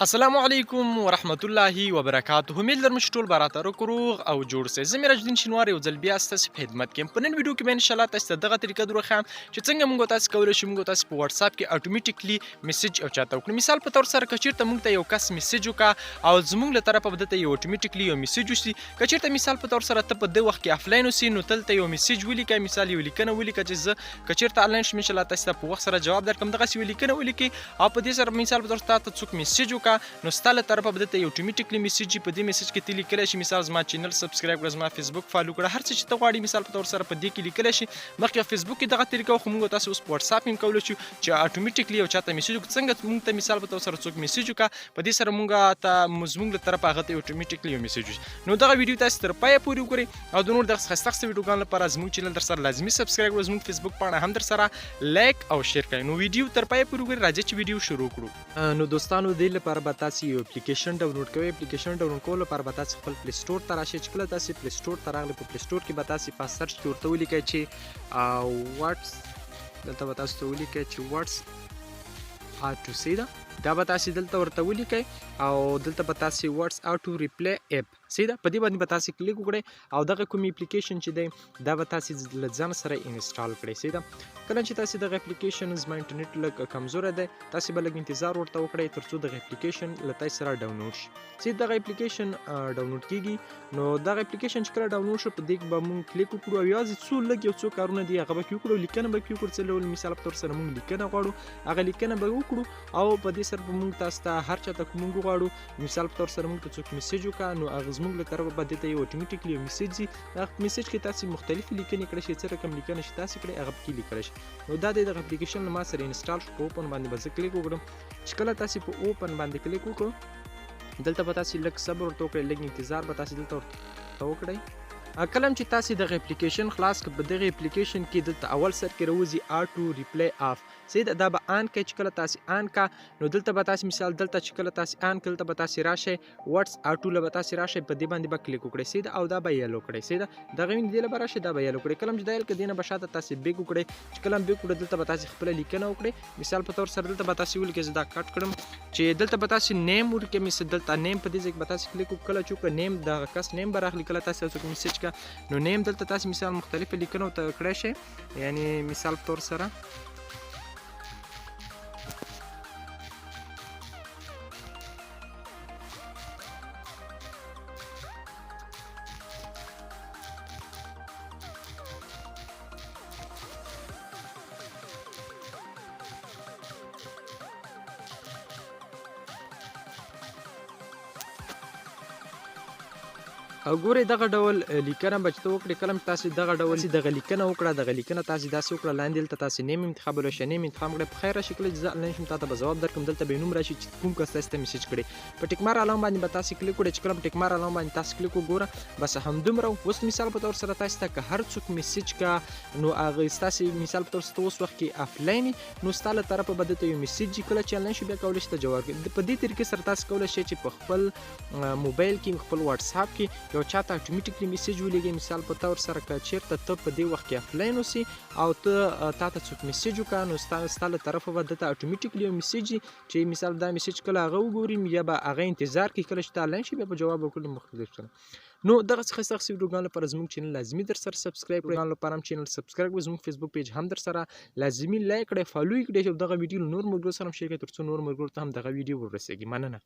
السلام علیکم ورحمت الله وبرکاته. امید لرم چې ټول به راته روغ روغ او جوړ سئ. زه میراج الدین شینوار یو ځل بیا ستاسو په خدمت کې یم. په نن ویډیو کې به انشاءالله تاسو ته دغه طریقه در وښیم چې څنګه موږ تاسو کولی شو موږ تاسو په واتس اپ کې اټومیټیکلی میسج او چاته وکړو. مثال په تور سره که چېرته موږ ته یو کس میسج وکړه او زموږ له طرفه به دته یو اټومیټیکلی یو میسج وشي. که چېرته مثال په تور سره ته په دې وخت کې افلاین اوسې نو دلته یو میسج ولیکئ، مثال یو لیکنه ولیکه چې زه که چېرته انلاین شم انشاءالله تاسو ته په وخت سره جواب درکړم. دغسې یو لیکنه ولیکئ او په دې سره مثال په تور تا ته څوک میسج وکړه نو ستا له طرفه به دته یو اټومیټیکلی میسج په دې میسج کې ته لیکلی شي مثال زما چینل سبسکرایب کړه، زما فیسبوک فالو کړه، هر څه چې ته غواړې مثال په تور سره په دې کې لیکلی شي. مخکې فیسبوک کې دغه طریقه خو موږ تاسو اوس په واتس اپ کې کولی شو چې اټومیټیکلی یو چاته میسج وکړو. څنګه موږ ته مثال په تور سره څوک میسج وکړه په دې سره موږ ته زموږ له طرفه هغه ته اټومیټیکلی یو میسج وشي. نو دغه ویډیو تاسو تر پایه پورې وګورئ او د نور دغه ښایسته ویډیوګانو لپاره زموږ چینل در سره لازمي سبسکرایب کړئ، زموږ فیسبوک پاڼه هم در سره لایک او شیر کړئ. نو ویډیو تر پایه پورې وګورئ. راځئ چې ویډیو شروع کړو. نو دوستانو دې لپاره به تاسو یو اپلیکیشن ډاونلوډ کوئ. اپلیکیشن ډاونلوډ کولو لپاره به تاسو خپل پلی سټور ته راشئ. چې کله تاسو پلی سټور ته راغلئ په پلی سټور کې به تاسو په سرچ کې ورته ولیکئ چې واتس دلته به تاسو ته ولیکئ چې واتس آټو سیده دا به تاسو دلته ورته ولیکئ او دلته به تاسو واتس آټو ریپلی اپ سیده په دې باندې به تاسو کلیک وکړئ او دغه کوم اپلیکیشن چې دی دا به تاسو له ځان سره انسټال کړئ. سیده کله چې تاسو دغه اپلیکیشن زما انټرنیټ لږ کمزوری دی تاسو به لږ انتظار ورته وکړئ تر څو دغه اپلیکیشن له تاسو سره ډاونلوډ شي. چې دغه اپلیکیشن ډاونلوډ کیږي نو دغه اپلیکیشن چې کله ډاونلوډ شي په دې به موږ کلیک وکړو او یوازې څو لږ یو څو کارونه دي هغه به کې وکړو. لیکنه به کې وکړو څه ډول مثال په تور سره موږ لیکنه غواړو هغه لیکنه به وکړو او په دې سره به موږ تاسو ته هر چاته موږ غواړو مثال په تور سره موږ ته څوک میسج وکړه نو هغه زموږ له طرفه به دې ته یو اټومیټیکلی یو میسج ځي. هغه میسج کې تاسو مختلفې لیکنې کړئ چې څه رقم لیکنه چې تاسو کړئ هغه پکې لیکلی شي. نو دا دغه اپلیکیشن له ما سره انسټال شو. په اوپن باندې به زه کلیک وکړم. چې کله تاسو په اوپن باندې کلیک وکړو دلته به تاسو لږ صبر ورته وکړئ، لږ انتظار به تاسو دلته ورته وکړئ. کله چې تاسو دغه اپلیکیشن خلاص کړئ په دغه اپلیکیشن کې دلته اول سر کې راوځي آټو ریپلی آف سیده دا به آن کړئ. چې کله تاسو آن کا نو دلته به تاسو مثال دلته چې کله تاسو آن کړئ دلته به تاسو راشئ واتس آټو له به تاسو راشئ په دې باندې به کلیک وکړئ سیده او دا به یلو کړئ. سیده دغه وینې دې له به راشئ دا به یلو کړئ. کله چې دا یل کړئ دې نه به شاته تاسو بیک وکړئ. چې کله بیک وکړئ دلته به تاسو خپله لیکنه وکړئ. مثال په تور سره دلته به تاسو ولیکئ زه دا کټ کړم چې دلته به تاسو نیم ولیکئ. مثل دلته نیم په دې ځای کې به تاسو کلیک وکړئ. کله چې وکړئ نیم دغه کس نیم به راغلي. کله تاسو څوک میسج کړه نو نیم دلته تاسو مثال مختلفه لیکنه ورته کړی شئ. یعنی مثال په تور سره او ګورئ دغه ډول لیکنه به چې ته وکړې کله چې تاسو دغه ډول دغه لیکنه وکړه دغه لیکنه تاسو داسې وکړه لاندې دلته تاسو نیم انتخابولی شئ. نیم انتخاب کړئ په خیر راشي. کله چې زه انلاین شم تا ته به ځواب درکړم. دلته به یې نوم راشي چې کوم کس تاسو ته میسج کړی. په ټیک مار علامه باندې به تاسو کلیک وکړئ. چې کله په ټیک مار علامه باندې تاسو کلیک وګوره بس همدومره. اوس مثال په تور سره تاسو ته که هر څوک میسج کا نو هغه ستاسو مثال په تور سره اوس وخت کې افلاین نو ستا له طرفه به دته یو میسج کله چې انلاین شي بیا کولی شي ته جواب کړي. په دې طریقې سره تاسو کولی شئ چې په خپل موبایل کې خپل واتس اپ کې یو چاته اټومیټیکلی میسج ولیږئ. مثال په تور سره که چېرته ته په دې وخت کې افلاین اوسې او ته تا ته څوک میسج وکړه نو ستا له طرفه به دته اټومیټیکلی یو میسج چې مثال دا میسج کله هغه وګوري یا به هغه انتظار کوي کله چې ته انلاین شي بیا به جواب ورکړي مختلف سره. نو دغسې ښایسته ویډیوګانو لپاره زموږ چینل لازمي در سره سبسکرایب کړئ. لپاره هم چینل سبسکرایب کړئ. زموږ فیسبوک پیج هم در سره لازمي لایک کړئ، فالو یې کړئ او دغه ویډیو له نور ملګرو سره هم شیر کړئ تر څو نور ملګرو ته هم دغه ویډیو ورسیږي. مننه.